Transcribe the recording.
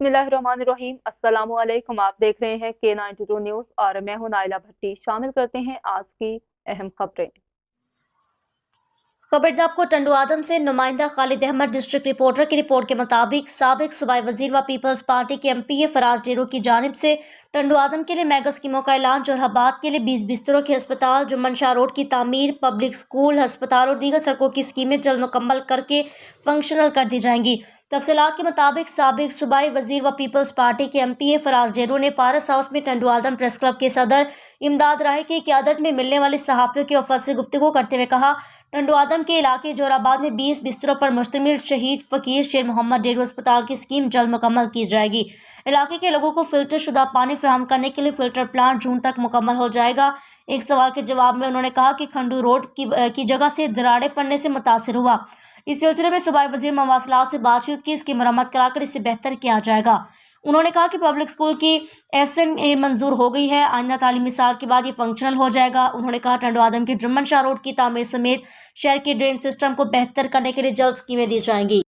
बिस्मिल्लाहिर्रहमानिर्रहीम। अस्सलामु अलैकुम। आप देख रहे हैं K92 न्यूज़ और मैं हूं नाइला भट्टी। शामिल करते हैं आज की अहम खबरें। खबरदार को टंडू आदम से नुमाइंदा खालिद अहमद डिस्ट्रिक्ट रिपोर्टर की रिपोर्ट के मुताबिक साबिक सूबाई वजीर व पीपल्स पार्टी के MPA फराज डेरो की जानिब से टंडू आदम के लिए मेगा स्कीमों का ऐलान। जोराबाद के लिए 20 बिस्तरों के अस्पताल, जुम्मन शाह रोड की तामीर, पब्लिक स्कूल, अस्पताल और दीगर सड़कों की स्कीमें जल्द मुकम्मल करके फंक्शनल कर दी जाएंगी। तफसीलात के मुताबिक साबिक सूबाई वजीर व पीपल्स पार्टी के MPA फराज डेरो ने पारस हाउस में टंडू आदम प्रेस क्लब के सदर इमदाद राय की क़यादत में मिलने वाले सहाफ़ियों के वफ़द से गुफ्तगू करते हुए कहा, टंडू आदम के इलाके जोराबाद में 20 बिस्तरों पर मुश्तमिल शहीद फ़कीर शेर मोहम्मद डेरो अस्पताल की स्कीम जल्द मुकम्मल की जाएगी। इलाके के लोगों को फिल्टर शुदा पानी फराहम करने के लिए फिल्टर प्लांट जून तक मुकम्मल हो जाएगा। एक सवाल के जवाब में उन्होंने कहा कि खंडू रोड की जगह से दरारें पड़ने से मुतासिर हुआ। इस सिलसिले में सूबाई वजीर मवासलात से बातचीत की, इसकी मरम्मत कराकर इसे बेहतर किया जाएगा। उन्होंने कहा कि पब्लिक स्कूल की SN मंजूर हो गई है, आइंदा तालीमी साल के बाद ये फंक्शनल हो जाएगा। उन्होंने कहा टंडू आदम की जुम्मन शाह रोड की तामीर समेत शहर के ड्रेन सिस्टम को बेहतर करने के लिए जल्द स्कीमें दी जाएंगी।